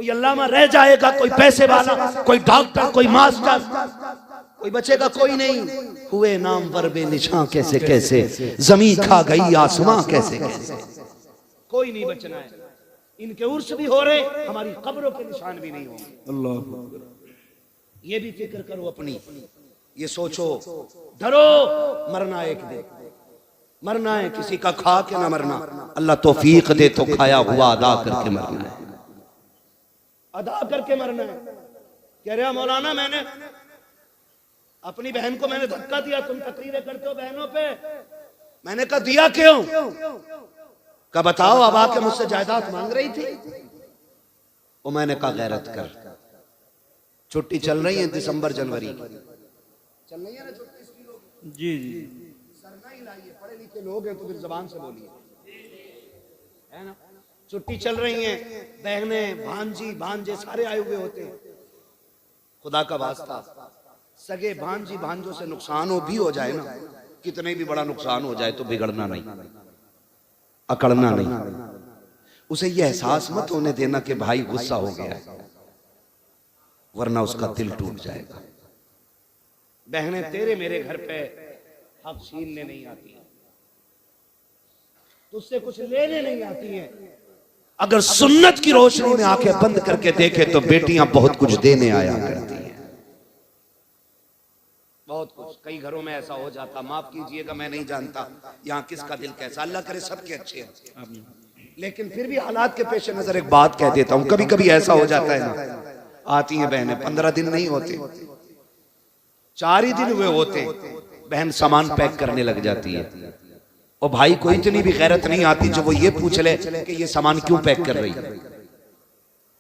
कोई अल्लामा रह जाएगा, कोई पैसे वाला, कोई डॉक्टर, कोई मास्टर, कोई बचेगा कोई नहीं। हुए नाम वर बेनिशां कैसे कैसे, जमीन खा गई आसमां कैसे कैसे, कोई नहीं बचना है। इनके उर्स भी हो रहे, हमारी कब्रों के निशान भी नहीं होंगे। अल्लाह, ये भी फिक्र करो अपनी, ये सोचो, डरो, मरना एक दिन, मरना है, किसी का खा के ना मरना। अल्लाह तौफीक दे तो खाया हुआ अदा करके मरना है, अदा करके मरना है। कह रहे मौलाना मैंने अपनी बहन को मैंने धक्का दिया, तुम तकरीरें करते हो बहनों पे। मैंने कहा दिया क्यों? कहा बताओ, अब आके मुझसे जायदाद मांग रही थी। वो मैंने कहा गैरत कर, छुट्टी चल रही है दिसंबर जनवरी की, चल रही है ना छुट्टी जी जी, सरना ही लाइए, पढ़े लिखे लोग हैं तो फिर जबान से बोलिए, है ना। छुट्टी चल रही है, बहनें भांजी भांजे सारे आए हुए होते हैं। खुदा का वास्ता, सगे भांजी भांजों से नुकसान हो भी हो जाए ना, कितने भी बड़ा नुकसान हो जाए तो बिगड़ना नहीं, अकड़ना नहीं। उसे यह एहसास मत होने देना कि भाई गुस्सा हो गया है, वरना उसका दिल टूट जाएगा। बहनें तेरे मेरे घर पे हक छीनने नहीं आती हैं, तुझसे कुछ लेने नहीं आती हैं। अगर सुन्नत की रोशनी में आंखें बंद करके देखे तो बेटियां बहुत कुछ देने आया करती हैं, बहुत कुछ। कई घरों में ऐसा हो जाता, माफ कीजिएगा मैं नहीं जानता यहाँ किसका दिल कैसा, अल्लाह करे सबके अच्छे हैं, लेकिन फिर भी हालात के पेश नजर एक बात कह देता हूँ। कभी कभी ऐसा हो जाता है ना, आती हैं बहनें, 15 दिन नहीं होते, 4 ही दिन हुए होते, बहन सामान पैक करने लग जाती है, और भाई को इतनी भी गैरत नहीं आती जो वो ये पूछ ले कि ये सामान क्यों पैक कर रही है।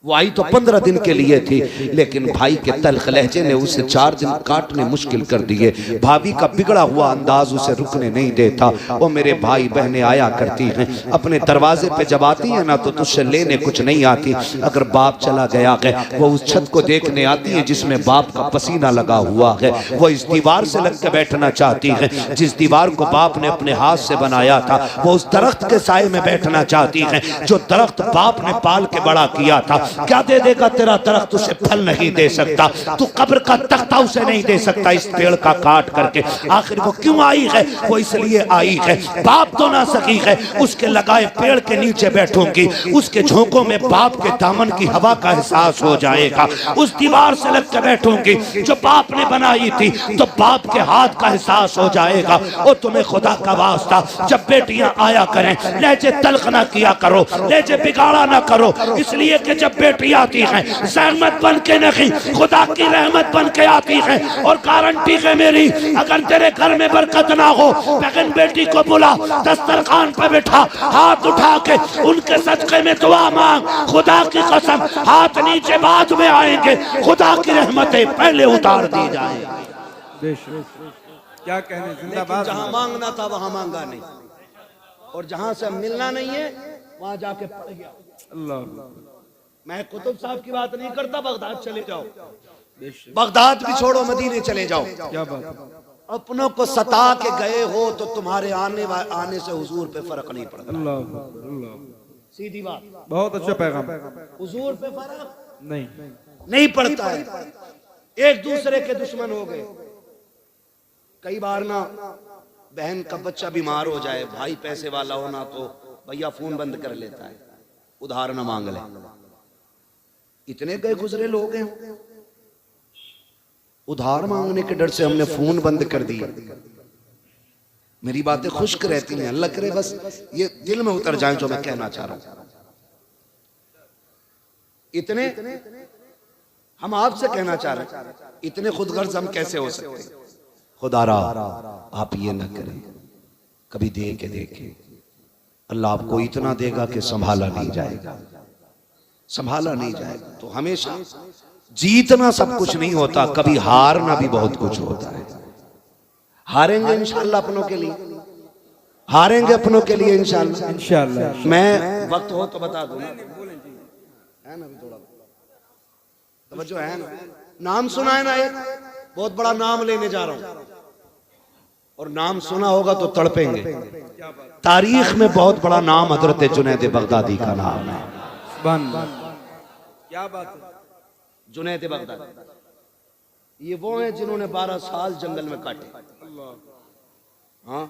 वो आई तो 15 दिन के लिए थी, लेकिन भाई के तल्ख लहजे ने उसे 4 दिन काटने मुश्किल कर दिए। भाभी का बिगड़ा हुआ अंदाज उसे रुकने नहीं देता। वो मेरे भाई बहनें आया करती हैं, अपने दरवाजे पे जब आती हैं ना तो तुझसे लेने कुछ नहीं आती। अगर बाप चला गया है, वो उस छत को देखने आती है जिसमें बाप का पसीना लगा हुआ है। वो इस दीवार से लग के बैठना चाहती है जिस दीवार को बाप ने अपने हाथ से बनाया था। वो उस दरख्त के साए में बैठना चाहती है जो दरख्त बाप ने पाल के बड़ा किया था। क्या दे देगा तेरा दरख्त, उसे फल नहीं दे सकता, तू कब्र का तख्ता उसे नहीं दे सकता इस पेड़ का काट करके। आखिर वो क्यों आई है? वो इसलिए आई है, बाप तो ना सकी है, उसके लगाए पेड़ के नीचे बैठूंगी, उसके झोंकों में बाप के दामन की हवा का एहसास हो जाएगा। उस दीवार से लग के बैठूंगी जो बाप ने बनाई थी, तो बाप के हाथ का एहसास हो जाएगा। और तुम्हें खुदा का वास्ता, जब बेटियां आया करें लहजे तल्ख ना किया करो, लहजे बिगाड़ा ना करो, इसलिए कि जब बेटी आती है सहमत बन के नहीं, खुदा की रहमत बन के आती है। और गारंटी है मेरी, अगर तेरे घर में बरकत ना हो, बहन बेटी को बुला, दस्तरखान पर बैठा, हाथ उठा के उनके सदके में दुआ मांग। खुदा की कसम, हाथ नीचे बाद में आएंगे, खुदा की रहमतें पहले उतार दी जाएंगी। क्या कहने, जिंदाबाद। जहां मांगना था वहां मांगा नहीं, और जहां से मिलना नहीं है वहां जाके पड़ गया। अल्लाह, मैं कुतुब साहब की बात नहीं करता, बगदाद चले जाओ, बगदाद भी छोड़ो, मदीने चले जाओ। क्या बात, अपनों को सता के गए हो तो तुम्हारे आने से हुजूर पे फर्क नहीं पड़ता। अल्लाह अल्लाह, सीधी बात, बहुत अच्छा पैगाम। हुजूर पे फर्क नहीं पड़ता है। एक दूसरे के दुश्मन हो गए। कई बार ना बहन का बच्चा बीमार हो जाए, भाई पैसे वाला हो ना तो भैया फोन बंद कर लेता है, उधार ना मांग ले। इतने गए गुजरे लोग हैं, उधार मांगने के डर से हमने फोन बंद कर दिया। मेरी बातें खुश्क रहती हैं, अल्लाह करे बस ये दिल में उतर जाए जो मैं कहना चाह रहा हूं। इतने हम आपसे कहना चाह रहे हैं, इतने खुदगर्ज हम कैसे हो सकते? खुदारा आप ये ना करें, कभी दे के देखें, अल्लाह आपको इतना देगा कि संभाला नहीं जाएगा, संभाला नहीं जाएगा। तो हमेशा जीतना सब कुछ नहीं होता, कभी हारना भी बहुत कुछ होता है। हारेंगे इंशाल्लाह अपनों के लिए, हारेंगे अपनों के लिए इंशाल्लाह। इंशाल्लाह मैं वक्त हो तो बता दूं, है ना, थोड़ा तवज्जो है ना। नाम सुना है ना, एक बहुत बड़ा नाम लेने जा रहा हूं, और नाम सुना होगा तो तड़पेंगे। तारीख में बहुत बड़ा नाम हजरत जुनैद बगदादी का नाम है। क्या बात है। जुनैद बगदादी, ये वो हैं जिन्होंने 12 साल जंगल में काटे। हाँ,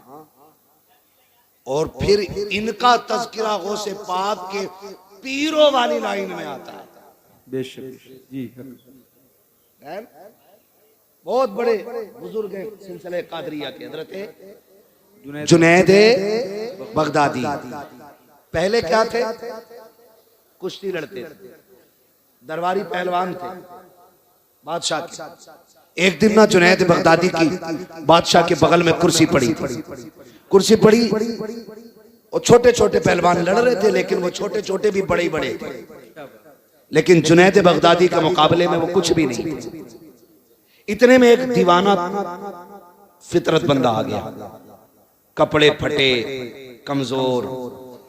और फिर इनका तज़किरा गौसे पाक के पीरों वाली लाइन में आता है। बेशक जी। बहुत बड़े बुजुर्ग हैं सिलसिले कादरिया के, हजरत जुनैद जुनैद बगदादी। पहले क्या थे? कुश्ती लड़ते थे, दरबारी पहलवान थे बादशाह के। एक दिन ना जुनैद बगदादी की बादशाह के बगल में कुर्सी पड़ी थी। कुर्सी पड़ी और छोटे छोटे पहलवान लड़ रहे थे, लेकिन वो छोटे छोटे भी बड़े बड़े थे। लेकिन जुनैद बगदादी के मुकाबले में वो कुछ भी नहीं थे। इतने में एक दीवाना फितरत बंदा आ गया, कपड़े फटे, कमजोर।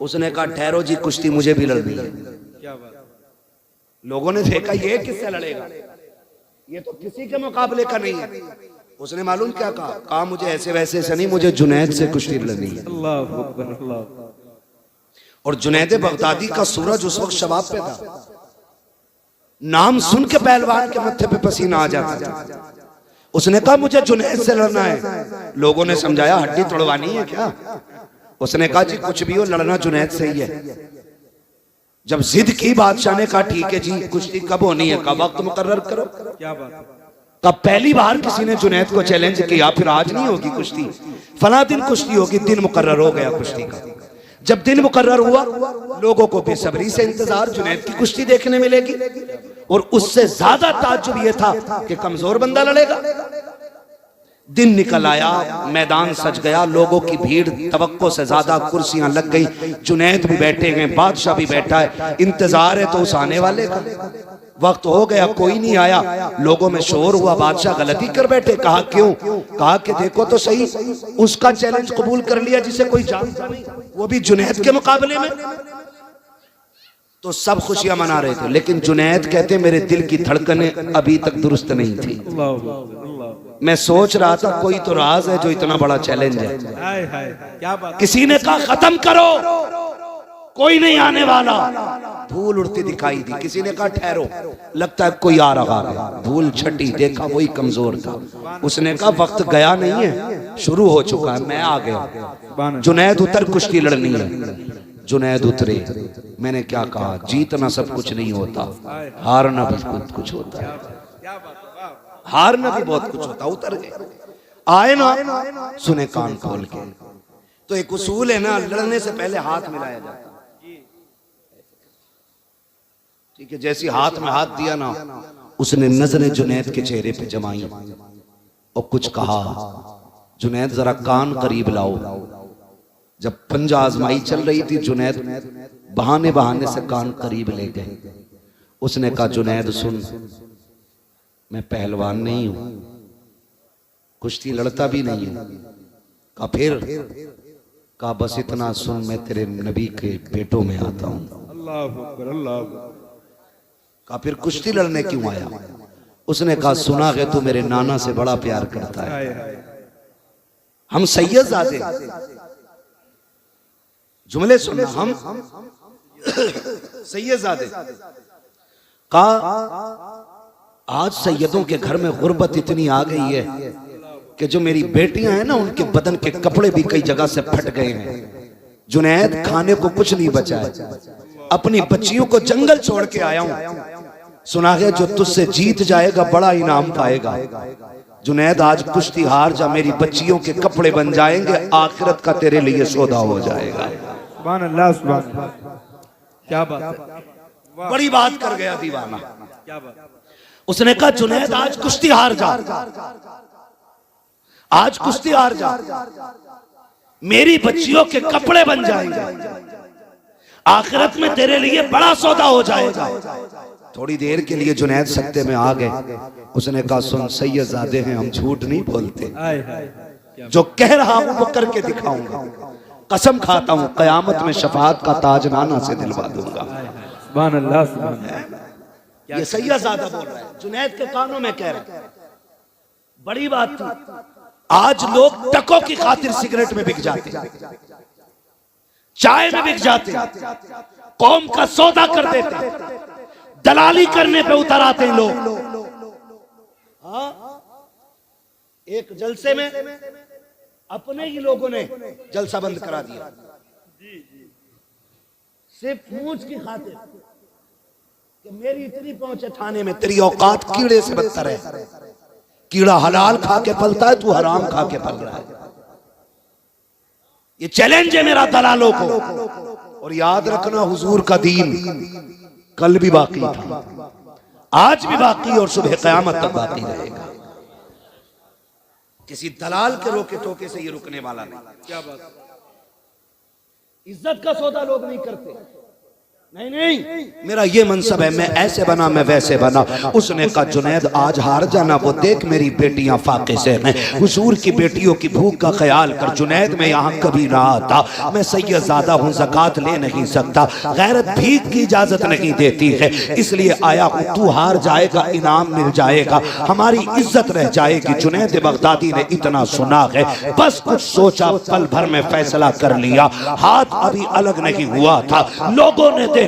उसने कहा ठहरो जी, कुश्ती मुझे भी लड़नी है। क्या बात। लोगों ने देखा ये किससे लड़ेगा, ये तो किसी के मुकाबले का नहीं है। उसने मालूम क्या कहा मुझे ऐसे वैसे से नहीं, मुझे जुनैद से कुश्ती लड़नी है। अल्लाह अकबर अल्लाह। और जुनैद बगदादी का सूरज उस वक्त शबाब पे था। नाम सुन के पहलवान के मत्थे पे पसीना आ जाता था। उसने कहा मुझे जुनैद से लड़ना है। लोगों ने समझाया हड्डी तोड़वानी है क्या? उसने कहा जी कुछ भी हो, लड़ना जुनैद से ही है। जब जिद की बादशाह ने कहा ठीक है जी, कुश्ती कब होनी है? कब वक्त मुकर्रर करो। क्या बात है। कब पहली बार किसी ने जुनैद को चैलेंज किया, फिर आज नहीं होगी कुश्ती, फला दिन कुश्ती होगी। दिन मुकर्रर हो गया कुश्ती का। जब दिन मुकर्रर हुआ, लोगों को बेसब्री से इंतजार, जुनैद की कुश्ती देखने मिलेगी। और उससे ज्यादा ताज्जुब यह था कि कमजोर बंदा लड़ेगा। दिन निकल आया, मैदान सज गया, लोगों की भीड़ तवक्को से ज्यादा, कुर्सियां लग गई, जुनैद भी बैठे हैं, बादशाह भी बैठा है। इंतजार है तो उस आने वाले का। वक्त हो गया, कोई नहीं आया। लोगों में शोर हुआ, बादशाह गलती कर बैठे। कहा क्यों? कहा कि देखो तो सही, उसका चैलेंज कबूल कर लिया जिसे कोई जानता नहीं, वो भी जुनैद के मुकाबले में। तो सब खुशियां मना रहे थे, लेकिन जुनैद कहते मेरे दिल की धड़कनें अभी तक दुरुस्त नहीं थी। मैं सोच रहा था कोई तो राज है जो इतना बड़ा चैलेंज है। हाय हाय क्या बात। किसी ने कहा खत्म करो, कोई नहीं आने वाला। धूल उड़ती दिखाई दी। किसी ने कहा ठहरो, लगता है कोई आ रहा है। धूल छटी, देखा वही कमजोर था। उसने कहा वक्त गया नहीं है, शुरू हो चुका है, मैं आ गया। जुनैद उतर, कुश्ती लड़नी है। जुनैद उतरे। मैंने क्या कहा, जीतना सब कुछ नहीं होता, हारना भी बहुत कुछ होता है। हारना भी बहुत कुछ होता। उतर गए, आए ना, सुने कान खोल के। तो एक उसूल है ना, लड़ने से पहले हाथ मिलाया जाता है। ठीक है, जैसी हाथ में हाथ दिया ना, उसने नजरें जुनैद के चेहरे पे जमाई और कुछ कहा, जुनैद जरा कान करीब लाओ। जब पंजा आजमाई चल रही थी, जुनैद बहाने बहाने से कान करीब ले गए। उसने कहा जुनैद सुन, मैं पहलवान नहीं हूं, कुश्ती लड़ता भी नहीं हूं। कहा फिर? कहा बस इतना सुन, मैं तेरे नबी के बेटों में आता हूं। अल्लाह अकबर अल्लाह। कहा फिर कुश्ती लड़ने क्यों आया? उसने कहा सुना है तू मेरे नाना से बड़ा प्यार करता है, हम सैयदजादे। जुमले सुनना, हम सैयदजादे। कहा आज सैयदों के घर में गुर्बत इतनी आ गई है कि जो मेरी बेटियां हैं ना, उनके बदन के कपड़े भी कई जगह से फट गए हैं। जुनैद खाने को कुछ नहीं बचा है, अपनी बच्चियों को जंगल छोड़ के आया हूं। सुना है जो तुझसे जीत जाएगा बड़ा इनाम पाएगा। जुनैद आज कुश्ती हार जा, मेरी बच्चियों के कपड़े बन जाएंगे, आखिरत का तेरे लिए सौदा हो जाएगा। सुभान अल्लाह सुभान। क्या बात है, बड़ी बात कर गया दीवाना। क्या बात। उसने कहा जुनैद आज कुश्ती हार जा, आज कुश्ती हार जा, मेरी बच्चियों के कपड़े बन जाएंगे, आखिरत में तेरे लिए बड़ा सौदा हो जाएगा। थोड़ी देर के लिए जुनैद सत्ते में आ गए। उसने कहा सुन, सैयदजादे हैं, हम झूठ नहीं बोलते, जो कह रहा हूं वो करके दिखाऊंगा। कसम खाता हूं कयामत में शफाअत का ताज नाना से दिलवा दूंगा। सुभान अल्लाह सुभान। ये सैयदजादा बोल रहा है, जुनैद के कानों में कह रहा है। बड़ी बात थी। आज लोग टकों की खातिर सिगरेट में बिक जाते, चाय में बिक जाते, कौम का सौदा कर देते, दलाली करने पे उतर आते हैं लोग। हाँ, एक जलसे में अपने ही लोगों ने जलसा बंद करा दिया सिर्फ पूंछ की खातिर कि मेरी इतनी पहुंचे थाने में, तेरी औकात कीड़े से बदतर है। कीड़ा हलाल खा के पलता है, तू हराम खा के पल रहा है। ये चैलेंज है मेरा दलालों को। और याद रखना, हुजूर का दीन कल भी बाकी था, आज भी बाकी और सुबह क़यामत तक बाकी रहेगा। किसी दलाल के रोके टोके से ये रुकने वाला नहीं। क्या बात, इज्जत का सौदा लोग नहीं करते। नहीं नहीं, मेरा ये मनसब है, मैं ऐसे बना मैं वैसे बना। उसने कहा जुनैद आज हार जाना, वो देख मेरी बेटियां फाके से हैं, हुजूर की बेटियों की भूख का ख्याल कर। जुनैद मैं यहाँ कभी ना आता, मैं सैयदजादा हूँ, ज़कात ले नहीं सकता, गैरत भीख की इजाजत नहीं देती है, इसलिए आया हूँ। तू हार जाएगा, इनाम मिल जाएगा, हमारी इज्जत रह जाएगी। जुनैद बगदादी ने इतना सुना है, बस कुछ सोचा, पल भर में फैसला कर लिया। हाथ अभी अलग नहीं हुआ था, लोगों ने देखा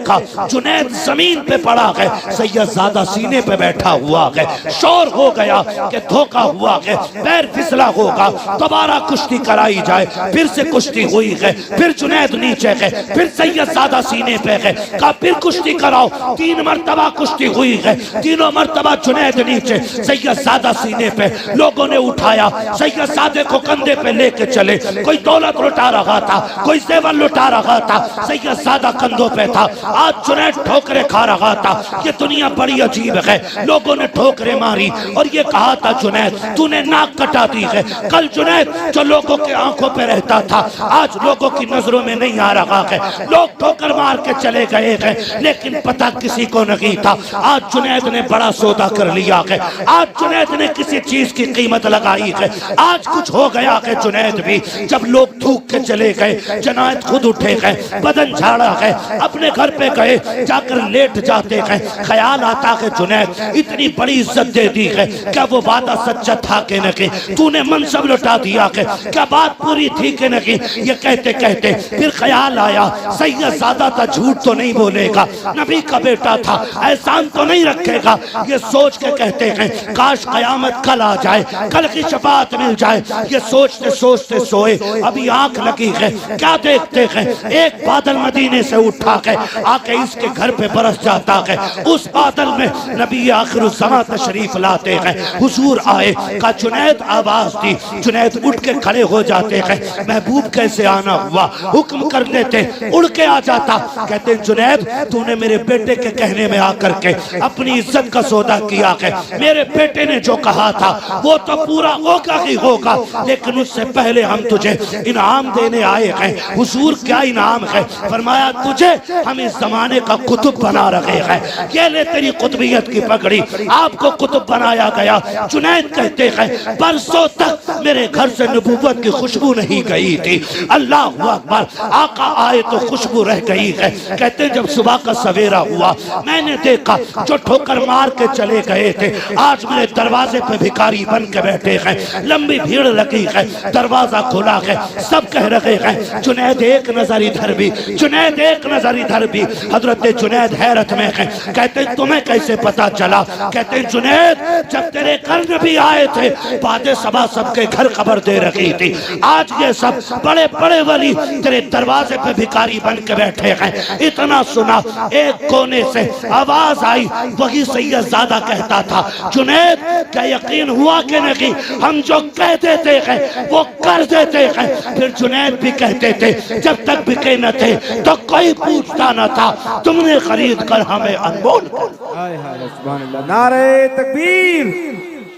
जुनैद जमीन पे पड़ा है, सैयदजादा सीने पे बैठा हुआ है। शोर हो गया कि धोखा हुआ है, पैर फिसला होगा, दोबारा कुश्ती कराई जाए। फिर से कुश्ती हुई है, फिर जुनैद नीचे है, फिर सैयदजादा सीने पे है। कहा फिर कुश्ती कराओ। 3 मरतबा कुश्ती हुई है, तीनों मरतबा जुनैद नीचे, सैयदजादा सीने पे। लोगों ने उठाया, सैयदजादे को कंधे पे लेके चले। कोई दौलत लुटा रहा था, कोई जेवर लुटा रहा था, सैयदजादा कंधों पे था। आज जुनैद ठोकरे खा रहा था। ये दुनिया बड़ी अजीब है, लोगों ने ठोकरे मारी और ये कहा था जुनैद तूने नाक कटा दी है। कल जुनैद जो लोगों के आंखों पे रहता था, आज लोगों की नजरों में नहीं आ रहा है। लोग ठोकर मार के चले गए हैं, लेकिन पता किसी को नहीं था। आज जुनैद ने बड़ा सौदा कर लिया है, आज जुनैद ने किसी चीज की कीमत लगाई है। आज कुछ हो गया है जुनैद भी। जब लोग थूक के चले गए, जुनैद खुद उठे गए, बदन झाड़ा है, अपने घर पे गए, जाकर लेट जाते हैं। ख्याल आता है जुनैद इतनी बड़ी इज्जत दे दी है, क्या वो वादा सच्चा था कि नहीं? तूने मनसब लुटा दिया है, क्या बात पूरी थी कि नहीं? ये कहते कहते फिर ख्याल आया, सैयदजादा था, झूठ तो नहीं बोलेगा, नबी का बेटा था, एहसान तो नहीं रखेगा। ये सोच के कहते हैं काश कयामत कल आ जाए, कल की शफाअत मिल जाए। ये सोचते सोचते सोए, अभी आंख लगी है, क्या देखते हैं? एक बादल मदीने से उठा है, आके इसके घर पे बरस जाता है। उस बादल में नबी आखिरुज़्ज़मां तशरीफ लाते हैं। हुजूर आए, का जुनैद आवाज दी, जुनैद उठ के खड़े हो जाते हैं। महबूब कैसे आना हुआ? हुक्म कर देते, उड़ के आ जाता। कहते जुनैद तूने मेरे बेटे के कहने में आकर के अपनी इज्जत का सौदा किया है। मेरे बेटे ने जो कहा था वो तो पूरा होगा ही होगा, लेकिन उससे पहले हम तुझे इनाम देने आए हैं। हुजूर क्या इनाम है? फरमाया तुझे हम इस जमाने का कुतुब बना रहे हैं, ये ले तेरी कुतुबियत की पगड़ी, आपको कुतुब बनाया गया। जुनैद कहते हैं बरसों तक मेरे घर से नबूवत की खुशबू नहीं गई थी। अल्लाह अकबर, आका आए तो खुशबू रह गई है। कहते जब सुबह का सवेरा हुआ, मैंने देखा जो ठोकर मार के चले गए थे, आज मेरे दरवाजे पे भिखारी बन के बैठे हैं। लंबी भीड़ लगी है, दरवाजा खुला है, सब कह रहे हैं जुनैद एक नजर इधर भी, जुनैद एक नजर इधर भी। हजरत जुनैद हैरत में है, कहते तुम्हें कैसे पता चला? कहते जुनैद जब तेरे घर नबी आए थे, बादे सबा सबके घर खबर दे रखी थी, आज ये सब बड़े बड़े वली तेरे दरवाजे पे भिखारी बन के बैठे हैं। इतना सुना, एक कोने से आवाज आई, वही सैयदजादा कहता था जुनैद क्या यकीन हुआ कि नहीं? हम जो कह देते हैं वो कर देते हैं। फिर जुनैद भी कहते थे जब तक बिके न थे तो कोई पूछता न था, तुमने खरीद कर हमें अनमोल कर। नारे तकबीर,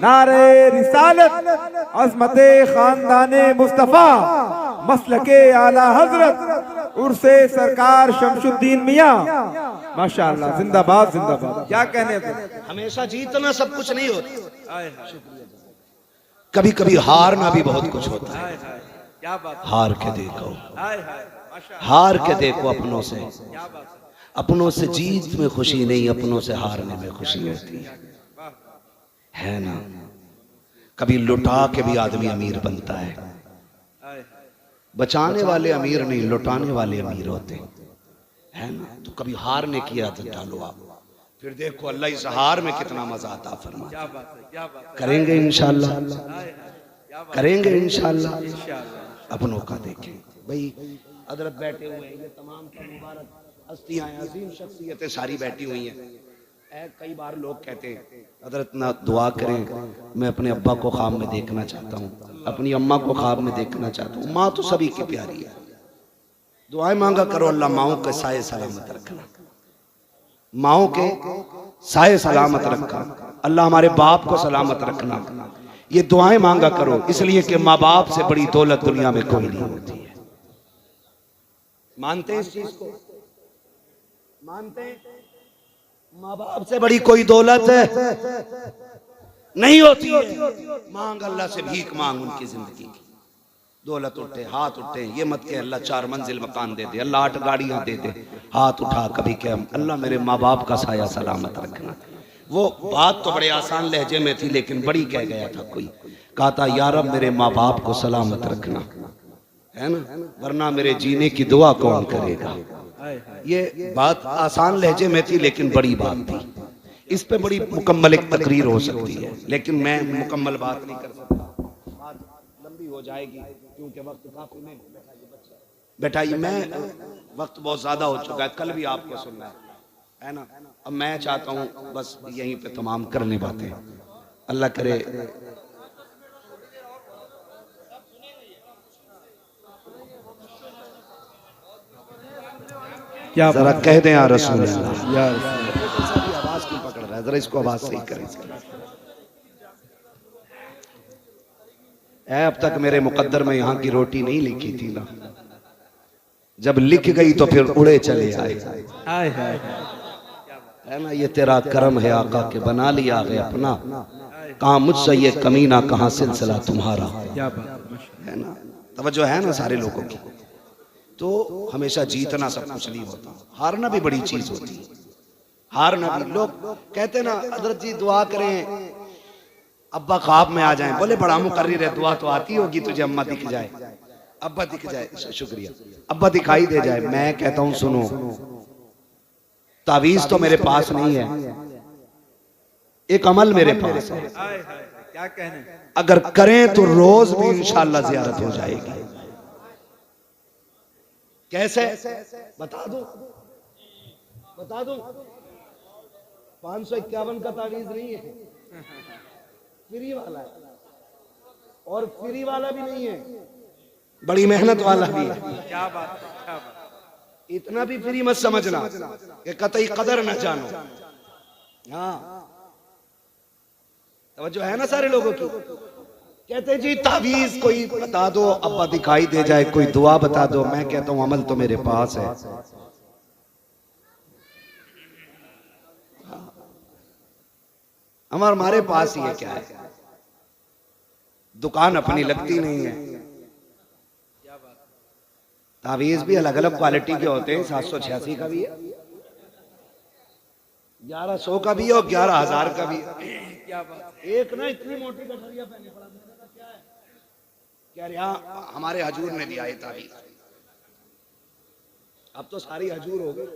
नारे रिसालत, अज़मते खानदाने मुस्तफा, मसलके आला हजरत, उर्से सरकार शमशुद्दीन मियां, माशाअल्लाह, जिंदाबाद जिंदाबाद। क्या कहने थे? हमेशा जीतना सब कुछ नहीं होता, कभी कभी हारना भी बहुत कुछ होता है। क्या बात, हार के देखो, हार के देखो अपनों से। अपनों से जीत में खुशी नहीं, अपनों से हारने में खुशी होती है ना। कभी लुटा के भी आदमी अमीर बनता है। बचाने वाले अमीर नहीं, लुटाने वाले अमीर होते हैं ना। तो कभी हारने की आदत डालो आप, फिर देखो अल्लाह इजहार में कितना मजा आता फरमा। क्या बात है, क्या बात है। करेंगे इंशाल्लाह, क्या बात करेंगे इंशाल्लाह। है, इंशाअल्लाह। अपनों का देखें भाई, हजरत बैठे हुए हैं, ये तमाम का मुबारक हस्तियां हैं, अजीम शख्सियतें सारी बैठी हुई हैं। कई बार लोग कहते हैं हजरत ना दुआ करें, मैं अपने अब्बा को ख्वाब में देखना चाहता हूँ, अपनी अम्मा को ख्वाब में देखना चाहता हूँ। माँ तो सभी की प्यारी है, दुआएं मांगा करो, अल्लाह माओ के साए सलामत रखना, माओ के साए सलामत रखना, अल्लाह हमारे बाप को सलामत रखना। ये दुआएं मांगा करो, इसलिए कि माँ बाप से बड़ी दौलत दुनिया में कोई नहीं होती है। मानते हैं इस चीज को? मानते हैं? माँ बाप से बड़ी कोई दौलत नहीं होती है। मांग अल्लाह से, भीख मांग उनकी जिंदगी की। दौलत उठे, हाथ उठे, ये मत के अल्लाह 4 मंजिल मकान दे दे, अल्लाह 8 गाड़ियां दे दे, हाथ उठा कभी के अल्लाह मेरे माँ बाप का साया सलामत रखना। वो बात तो बड़े आसान लहजे में थी, लेकिन बड़ी कह गया था कोई, कहा था या रब मेरे माँ बाप को सलामत रखना, है ना, वरना मेरे जीने की दुआ कौन करेगा। ये बात आसान लहजे में थी, लेकिन बड़ी बात थी। इस पे बड़ी मुकम्मल एक तकरीर हो सकती है, लेकिन मैं मुकम्मल बात नहीं कर सकता, बात लंबी हो जाएगी क्योंकि वक्त काफी नहीं। बैठाइए, मैं वक्त बहुत ज्यादा हो चुका है, कल भी आपको सुनना है ना। अब मैं चाहता हूँ बस यहीं पे तमाम करने बातें, अल्लाह करे। क्या जरा कह दें या रसूल अल्लाह। यार आवाज क्यों पकड़ रहा है, जरा इसको आवाज सही करें। अब तक मेरे मुकद्दर में यहाँ की रोटी नहीं लिखी थी ना, जब लिख गई तो फिर उड़े चले आए। हाय हाय है ना, ये तेरा करम है आका के बना लिया है अपना, कहाँ मुझसे ये कमीना, कहाँ सिलसिला तुम्हारा। क्या बात है ना, तवज्जो है ना सारे लोगों की। तो हमेशा जीतना सब कुछ नहीं होता, हारना भी बड़ी चीज होती है। हारना भी, लोग कहते ना हजरत जी दुआ करें अब्बा ख्वाब में आ जाएं, बोले बड़ा मुकर्रिर है, दुआ तो आती होगी तुझे, अम्मा दिख जाए, अब्बा दिख जाए, शुक्रिया, अब्बा दिखाई दे जाए। मैं कहता हूं सुनो, तावीज तो मेरे पास नहीं है, एक अमल मेरे पास है। क्या कहने, अगर करें तो रोज भी इंशाअल्लाह जियारत हो जाएगी। कैसे बता दो, बता दो। 551 का तावीज नहीं है, फ्री वाला है, और फ्री वाला भी नहीं है, बड़ी मेहनत वाला भी है। क्या बात, क्या बात। इतना भी फ्री मत समझना कि कतई कदर न जानो। हाँ, तवज्जो है ना सारे लोगों की। कहते जी तावीज कोई बता दो, अब्बा दिखाई दे जाए, कोई दुआ बता दो। मैं कहता हूं अमल तो मेरे पास है। हमारे पास ये क्या है, दुकान अपनी लगती नहीं है। तावीज भी अलग अलग क्वालिटी के होते हैं, 786 का भी है, 1100 का भी है, और 11,000 का भी है। क्या बात, एक ना इतनी मोटी गठरिया पहने पड़ा, क्या है, कह रहा हमारे हजूर ने दिया है तावीज। अब तो सारी हजूर हो गई,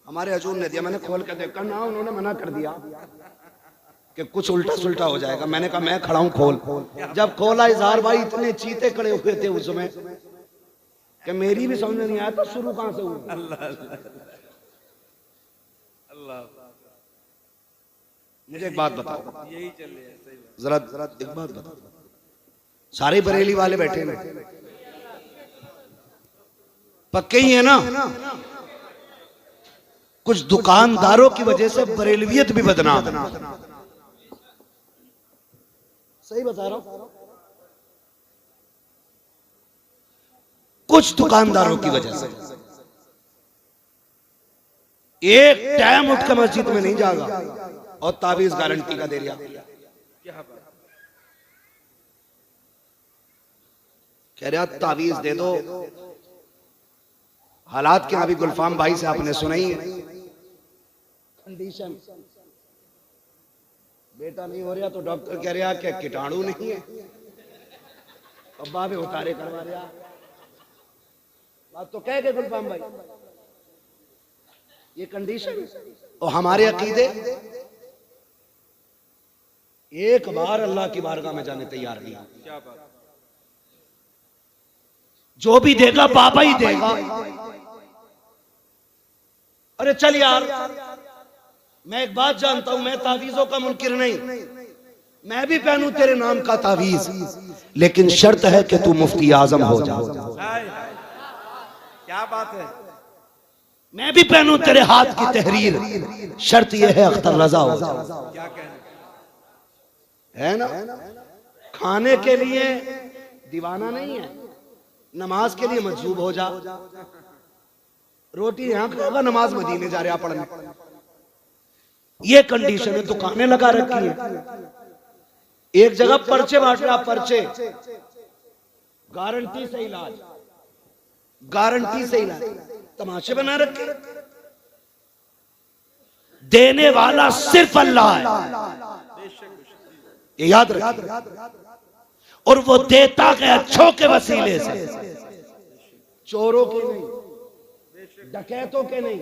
हमारे हजूर ने दिया। मैंने खोल कर देखा ना, उन्होंने मना कर दिया कि कुछ उल्टा सुल्टा हो जाएगा। मैंने कहा मैं खड़ा हूं, खोल। जब खोला इजहार भाई इतने चीते खड़े हुए थे उसमें कि मेरी भी समझ नहीं आया था शुरू कहां से हुआ। अल्लाह, मुझे एक बात बताओ, यही चल रहा है, सही बात। जरा एक बात बताओ, सारे बरेली वाले बैठे ना, पक्के ही है ना? कुछ दुकानदारों की वजह से बरेलवियत भी बदनाम है। सही बता रहा हूं, कुछ दुकानदारों की वजह से। एक टाइम उठ कर मस्जिद में नहीं जागा और तावीज गारंटी का दे दिया। क्या बात, कह रहा तावीज दे दो। हालात क्या अभी गुलफाम भाई से आपने सुनाई है, कंडीशन बेटा नहीं हो रहा तो डॉक्टर कह रहा कि कीटाणु नहीं है, अब्बा भी उतारे करवा रहा। बात तो कह के गुलफाम भाई, ये कंडीशन। और हमारे अकीदे एक बार अल्लाह की बारगाह में जाने तैयार नहीं। क्या बात। जो भी देगा बाबा ही देगा। अरे चल यार, मैं एक बात जानता हूं, मैं तावीजों का मुनकिर नहीं, मैं भी पहनूं तेरे नाम का तावीज, लेकिन शर्त है कि तू मुफ्ती आजम हो जा। क्या बात है। मैं भी पहनूं तेरे हाथ की तहरीर, शर्त यह है अख्तर रजा हो जा। क्या कहना है ना? खाने के लिए दीवाना नहीं है, नमाज के लिए मजबूर हो जा। रोटी यहां खाएगा, नमाज मदीने जा रहा पढ़ने। ये कंडीशन है। दुकानें लगा रखी है, एक जगह पर्चे बांट रहा, पर्चे गारंटी से इलाज, गारंटी से इलाज, तमाशे बना रखे। देने वाला सिर्फ अल्लाह है, ये याद रखिए। और वो देता है अच्छों के वसीले से, चोरों के नहीं, डकैतों के नहीं,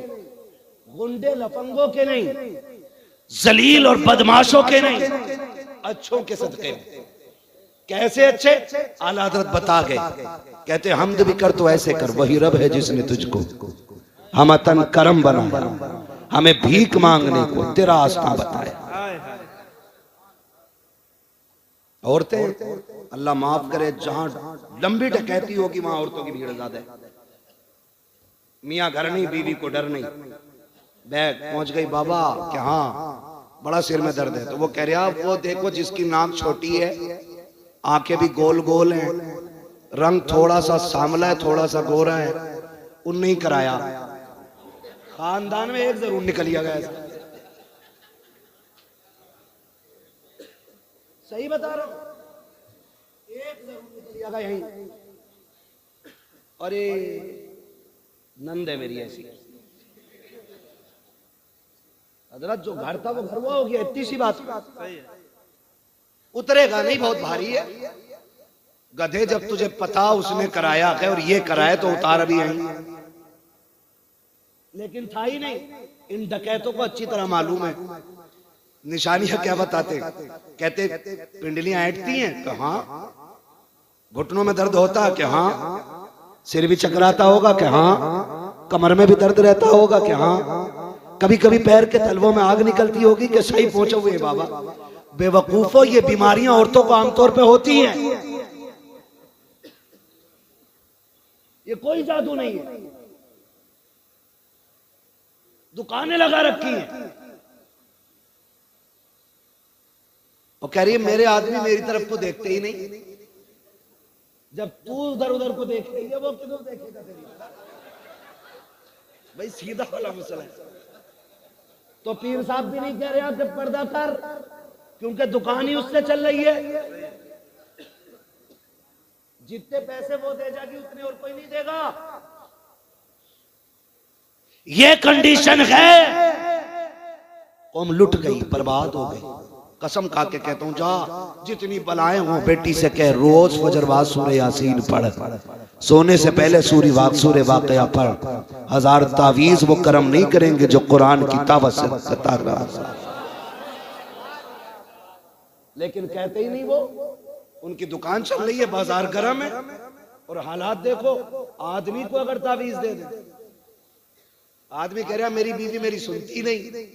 गुंडे लफंगों के नहीं, जलील और बदमाशों के नहीं, अच्छों के सदके। कैसे अच्छे? आला हज़रत बता गए, कहते हमद भी कर तो ऐसे कर, वही रब है जिसने तुझको हम अतन करम बनाया, हमें भीख मांगने को तेरा आस्था बताया। औरतें अल्लाह माफ करे, जहां लंबी डकैती होगी वहां औरतों की भीड़ ज्यादा है। मियाँ घर नहीं, बीवी को डर नहीं, बैग पहुंच गई बाबा कि हाँ बड़ा सिर में दर्द है, तो वो कह रहा वो देखो जिसकी नाक छोटी है, आंखें भी गोल गोल हैं, रंग थोड़ा सा सांवला है, थोड़ा सा गोरा है, उनने ही कराया। खानदान में एक जरूर निकलिया गया। सही बता रहा हूं, एक जरूर निकलिया गया यहीं। अरे नंद है मेरी ऐसी, हजरत जो घर था वो घर वो हो गया, इतनी सी बात। उतरेगा नहीं, बहुत भारी है। गधे जब तुझे पता उसने कराया है और ये कराया तो उतार भी यहीं, लेकिन था ही नहीं। इन डकैतों को अच्छी तरह मालूम है। निशानियां क्या बताते, कहते पिंडलियां ऐंठती हैं कि हाँ, घुटनों में दर्द होता है कि हाँ, सिर भी चकराता होगा कि हाँ, कमर में भी दर्द रहता होगा कि हाँ, कभी कभी पैर के तलवों में आग निकलती होगी कि सही पहुंचे हुए बाबा। बेवकूफो, ये बीमारियां औरतों को आमतौर पे होती हैं, ये कोई जादू नहीं है। दुकानें लगा रखी हैं और कह रही है मेरे आदमी मेरी तरफ को देखते ही नहीं। जब तू उधर उधर को देख रही है वो किधर देखेगा तेरी? भाई सीधा वाला मसला है। तो पीर साहब भी नहीं कह रहे कि पर्दा कर, क्योंकि दुकान ही उससे चल रही है। जितने पैसे वो दे जाएगी उतने और कोई नहीं देगा। ये कंडीशन है। कौम लुट गई, बर्बाद हो गई। कसम खा के कहता हूं, जा जितनी बलाएं हो बेटी से कह रोज फजरवाद सूरह यासीन पढ़, सोने से पहले सूरह वाक़या पढ़। 1000 तावीज वो करम नहीं करेंगे जो कुरान की तावत से लेकिन कहते ही नहीं। वो उनकी दुकान चल रही है, बाजार गर्म है, और हालात देखो। आदमी को अगर तावीज दे दे, आदमी कह रहा मेरी बीवी मेरी सुनती नहीं।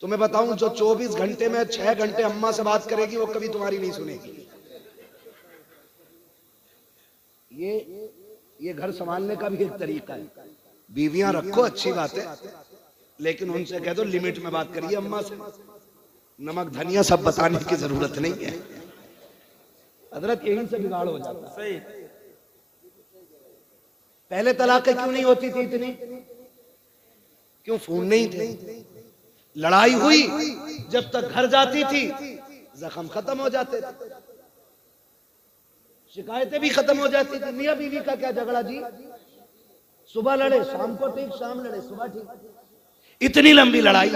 तुम्हें बताऊं, जो 24 घंटे में 6 घंटे अम्मा से बात करेगी वो कभी तुम्हारी नहीं सुनेगी। ये घर संभालने का भी एक तरीका है। बीवियां रखो अच्छी बात है, लेकिन उनसे कह दो लिमिट में बात करिए। अम्मा से नमक धनिया सब बताने की जरूरत नहीं है। हजरत यहीं से बिगाड़ हो जाता है। पहले तलाक़ें क्यों नहीं होती थी इतनी? क्यों फोन नहीं थे? लड़ाई हुई, जब तक घर जाती थी जख्म खत्म हो जाते थे, शिकायतें भी खत्म हो जाती थी। मियां बीवी का क्या झगड़ा जी, सुबह लड़े शाम को ठीक, शाम लड़े सुबह ठीक। इतनी लंबी लड़ाई।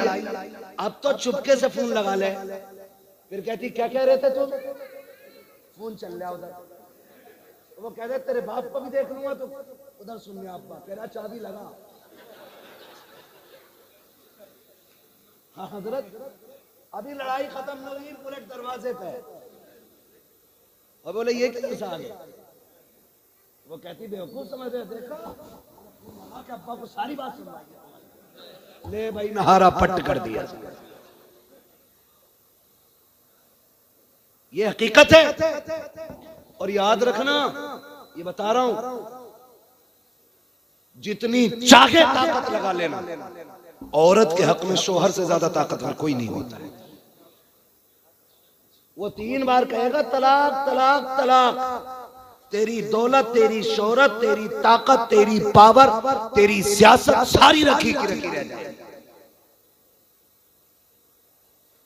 अब तो चुपके से फोन लगा ले, फिर कहती क्या कह रहे थे तुम? फोन चल रहा उधर। तो वो कह रहे तेरे बाप को भी देख लूंगा तो उधर सुन लिया। अब्बा कह रहा चाबी लगा। हाँ हजरत, अभी लड़ाई खत्म नहीं हुई, बुलेट दरवाजे पे है। और बोले ये किधर से आ गए? वो कहती बेवकूफ समझ रहे, देखो के अब्बा को सारी बात सुनवाई। ले भाई नहारा पट्ट कर दिया। ये हकीकत है। और याद रखना, ये बता रहा हूं, जितनी चाहे ताकत लगा लेना, औरत के हक में शोहर से ज्यादा ताकतवर कोई नहीं होता है। वो 3 बार कहेगा तलाक तलाक तलाक। तेरी दौलत, तेरी शोहरत, तेरी ताकत, तेरी पावर, तेरी सियासत सारी रखी की रखी रह जाए।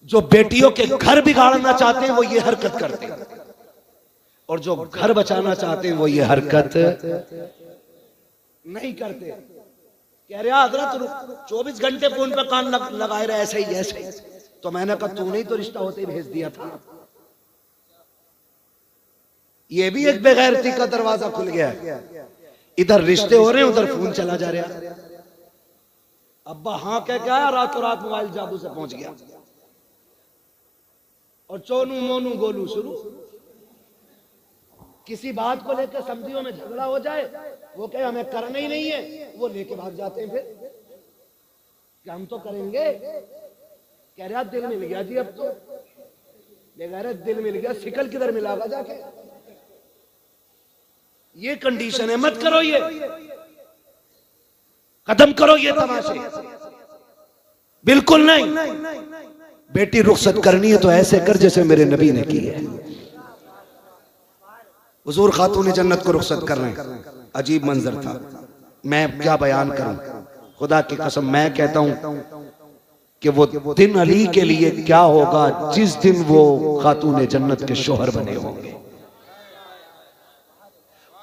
जो बेटियों के घर बिगाड़ना चाहते हैं वो ये हरकत करते हैं, और जो घर बचाना चाहते हैं वो ये हरकत नहीं करते। कह रहे हजरत 24 घंटे फोन पर कान लगाए रहे, ऐसे ही ऐसे ही। तो मैंने कहा तूने ही तो रिश्ता होते ही भेज दिया था। ये भी एक बेगैरती का दरवाजा खुल गया है। इधर रिश्ते हो रहे हैं, उधर फोन चला जा रहा है। अब्बा हाँ कह के आया, रातों रात मोबाइल जादू से पहुंच गया, और चोनू मोनू गोलू शुरू। किसी बात को लेकर समझियों में झगड़ा हो जाए, वो कहे हमें करना ही नहीं है, वो लेके भाग जाते हैं। फिर क्या हम तो करेंगे? कह रहा दिल मिल गया जी, अब तो ले दिल मिल गया, शिकल किधर मिलागा जाके? ये कंडीशन है, मत करो, ये खत्म करो ये तमाशे, बिल्कुल नहीं। बेटी रुखसत करनी है तो ऐसे कर जैसे मेरे नबी ने की है। हुजूर खातून जन्नत को रुखसत कर रहे हैं, अजीब मंजर था। मैं क्या बयान करूं, खुदा की कसम मैं कहता हूं कि वो दिन अली के लिए क्या होगा जिस दिन वो खातून जन्नत के शोहर बने होंगे,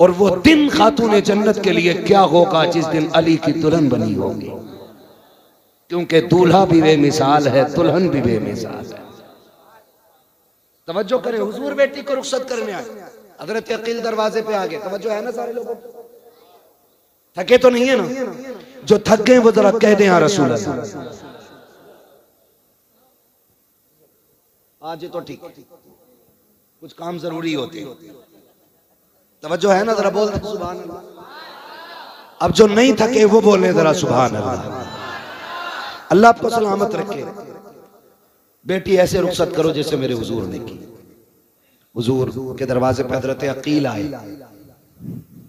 और वो दिन खातून जन्नत के लिए क्या होगा जिस दिन अली की दुल्हन बनी होगी। क्योंकि दूल्हा भी बेमिसाल है, दुल्हन भी बेमिसाल है। तवज्जो करें, हुजूर बेटी को रुखसत करने आए, हजरत अकील दरवाजे पे आ गए। तवज्जो है ना सारे लोगों? थके तो नहीं है ना? जो थक गए वो जरा कह दें या रसूल अल्लाह। आज तो ठीक, कुछ काम जरूरी होते। तवज्जो है ना? जरा बोल दे सुभान अल्लाह। अब जो नहीं थके वो बोले जरा सुभान अल्लाह। अल्लाह आपको सलामत रखे। बेटी ऐसे रुखसत करो जैसे मेरे हुजूर ने की। हुजूर के दरवाजे पे हजरत अकील आए,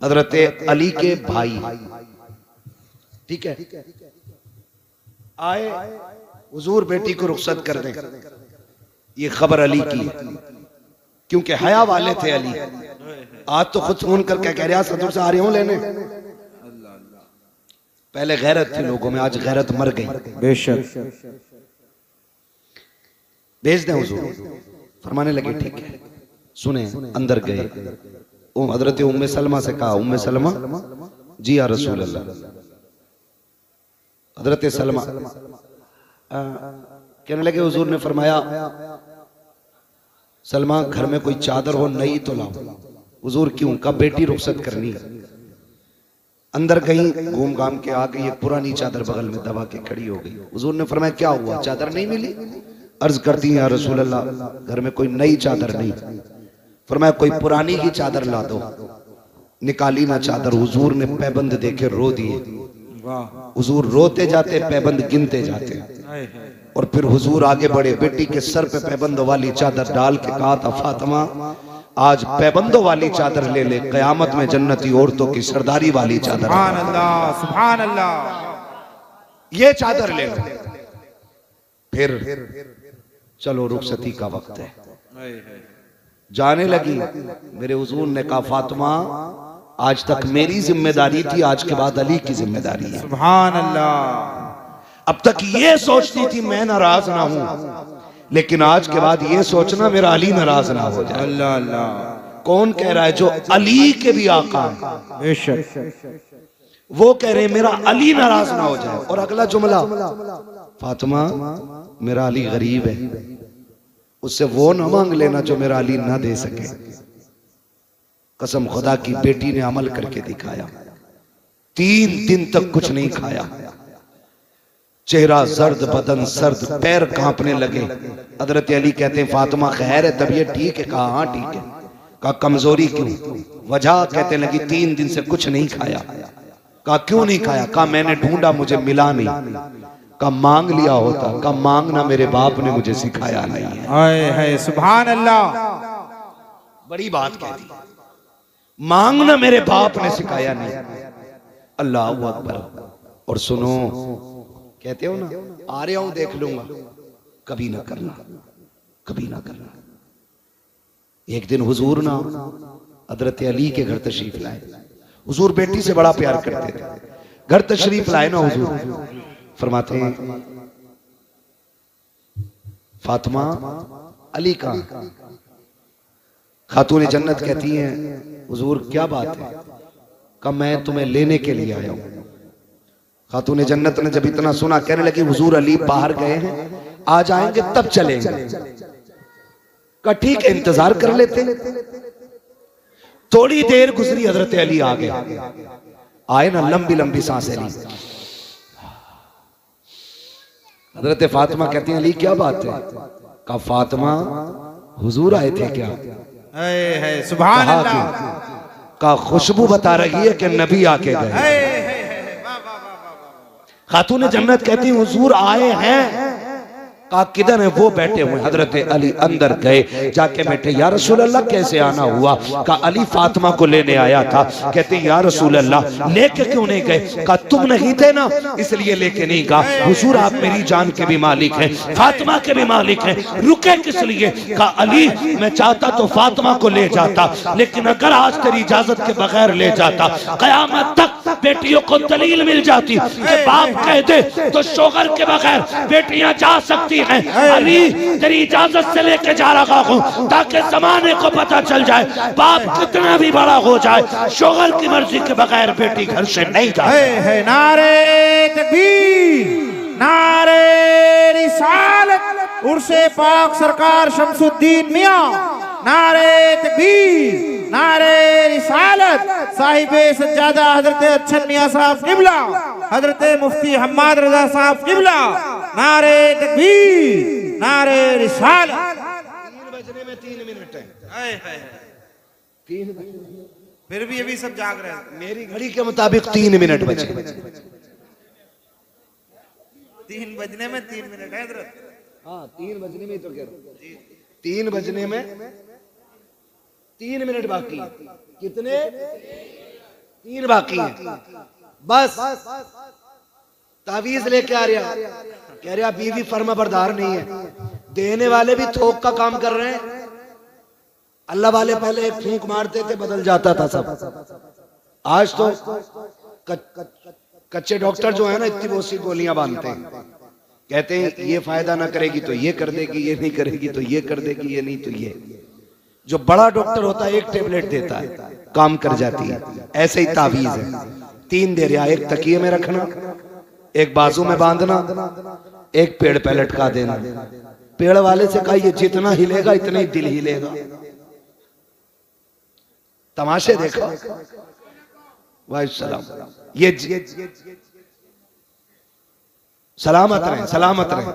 हजरत अली के भाई, ठीक है, आए। हुजूर बेटी को रुखसत कर दें, ये खबर अली की है, क्योंकि हया वाले थे अली। आज तो खुद फोन करके कह रहा सदर से आ रही हूं लेने। पहले गैरत थी लोगों में, आज गैरत मर गई। बेशक भेज दें हुजूर। फरमाने लगे ठीक है। सुने, अंदर गए, हजरत उम्मे सलमा से कहा, उम्मे सलमा जी या रसूल अल्लाह। हजरत सलमा कहने लगे, हुजूर ने फरमाया सलमा घर में कोई चादर हो नई तो लाओ। हुजूर क्यों? का बेटी रुखसत करनी। अंदर गई, घूम घाम के आ गई, एक पुरानी चादर बगल में दबा के खड़ी हो गई। हुजूर ने फरमाया क्या हुआ, चादर नहीं मिली? अर्ज करती है या रसूल अल्लाह, घर में कोई नई चादर नहीं। फरमाया कोई पुरानी ही चादर ला दो। निकाली ना चादर, हुजूर ने पैबंद देखे रो दिए। हुजूर रोते जाते, पैबंद गिनते जाते, और फिर हुजूर आगे बढ़े, बेटी के सर पे पैबंद वाली चादर डाल के कहा था, फातिमा आज पैबंदों वाली चादर ले ले, कयामत में जन्नती औरतों की सरदारी वाली चादर। सुभान अल्लाह, सुभान अल्लाह। ये चादर ले लो। फिर चलो रुखसती का वक्त है। जाने लगी। मेरे हुजूर ने कहा, फातिमा आज तक मेरी जिम्मेदारी थी, आज के बाद अली की जिम्मेदारी है। सुभान अल्लाह। अब तक ये सोचती थी मैं नाराज ना हूं, लेकिन आज के बाद ये सोचना मेरा अली नाराज ना हो जाए। अल्लाह अल्लाह। कौन कह रहा है? जो अली के भी आका हैं। बेशक वो कह रहे हैं मेरा अली नाराज ना हो जाए। और अगला जुमला, फातिमा मेरा अली गरीब है, उससे वो ना मांग लेना जो मेरा अली ना दे सके। कसम खुदा की, बेटी ने अमल करके दिखाया। 3 दिन तक कुछ नहीं खाया। चेहरा जर्द, बदन सर्द, पैर कांपने लगे। हजरत अली कहते हैं फातिमा खैर है, तबीयत ठीक है? कहा हाँ ठीक है। कहा कमजोरी क्यों? वजह कहते लगी 3 दिन से कुछ नहीं खाया। कहा क्यों नहीं खाया? कहा मैंने ढूंढा मुझे मिला नहीं। कहा मांग लिया होता। कहा मांगना मेरे बाप ने मुझे सिखाया नहीं है। हाय हाय सुभान अल्लाह, बड़ी बात कह दी, मांगना मेरे बाप ने सिखाया नहीं। अल्लाह अकबर। और सुनो, कहते हो ना आ रहा हूं देख लूंगा, कभी ना करना, कभी ना करना। एक दिन हुजूर ना हजरत अली के घर तशरीफ लाए। हुजूर बेटी से बड़ा प्यार करते थे। घर तशरीफ लाए ना हुजूर, फरमाते हैं फातिमा अली कहां? खातून जन्नत कहती हैं हुजूर क्या बात है? कहा मैं तुम्हें लेने के लिए आया हूं। खातून जन्नत ने जब इतना सुना कहने लगी हुजूर अली बाहर गए हैं, आ जाएंगे तब चलेंगे। कहा ठीक है इंतजार कर लेते। थोड़ी देर गुजरी, हजरत अली आ गए। आए ना, लंबी लंबी सांसें ली। हजरत फातिमा कहती हैं अली क्या बात है? कहा फातिमा हुजूर आए थे क्या? है सुभान अल्लाह। का खुशबू बता रही है कि नबी आके गए। खातून जन्नत कहती हुजूर आए हैं। कहा किधर है? वो बैठे हुए। हजरत अली अंदर गए, जाके बैठे। या रसूल अल्लाह कैसे आना हुआ? कहा अली फातिमा को लेने आया था। कहते या रसूल अल्लाह लेके क्यों नहीं गए? कहा तुम नहीं थे ना इसलिए लेके नहीं। कहा हुजूर आप मेरी जान के भी मालिक हैं, फातिमा के भी मालिक हैं, रुके किस लिए? कहा अली मैं चाहता तो फातिमा को ले जाता, लेकिन अगर आज तेरी इजाजत के बगैर ले जाता कयामत तक बेटियों को दलील मिल जाती कि बाप कह दे तो शोहर के बगैर बेटियां जा सकती हैं। अली तेरी इजाजत से लेके जा रहा हूं ताकि जमाने को पता चल जाए बाप कितना भी बड़ा हो जाए, शोहर की मर्जी के बगैर बेटी घर से नहीं जाए। नारे तकबीर, नारे रिसालत, उर्से पाक सरकार शमसुद्दीन मियां, नारे तकबीर, नारे रिसालत, साहिबे सज्जादा हजरत अच्छन मियां साहब किबला, हजरत मुफ्ती हम्माद रजा साहब किबला, नारे तकबीर, नारे रिसालत। 3 बजने में 3 मिनट है। 3 फिर भी अभी सब जाग रहे हैं। मेरी घड़ी के मुताबिक 3 मिनट बचे। 3 बजने में 3 मिनट है हजरत। हाँ 3 बजने में तो कह रहा हूं, 3 बजने में 3 मिनट बाकी। कितने? 3 बाकी है। बस तावीज लेके आ रहा, कह रहा बीवी फर्मा बरदार नहीं है। देने वाले भी थोक का काम कर रहे हैं। अल्लाह वाले पहले एक फूंक मारते थे बदल जाता था सब। आज तो कच्चे डॉक्टर जो है ना इतनी बहुत सी गोलियां बांधते हैं। कहते हैं ये फायदा ना करेगी तो ये कर देगी, ये नहीं करेगी तो ये कर देगी, ये नहीं तो ये। जो बड़ा डॉक्टर होता है एक टेबलेट देता है, काम कर जाती है। ऐसे ही तावीज है, 3 दे रहा, एक तकिए में रखना, एक बाजू में बांधना, एक पेड़ पे लटका देना। पेड़ वाले से कहा ये जितना हिलेगा इतना ही दिल हिलेगा। तमाशे देखो। वाहिसलाम, ये सलामत रहे, सलामत रहे।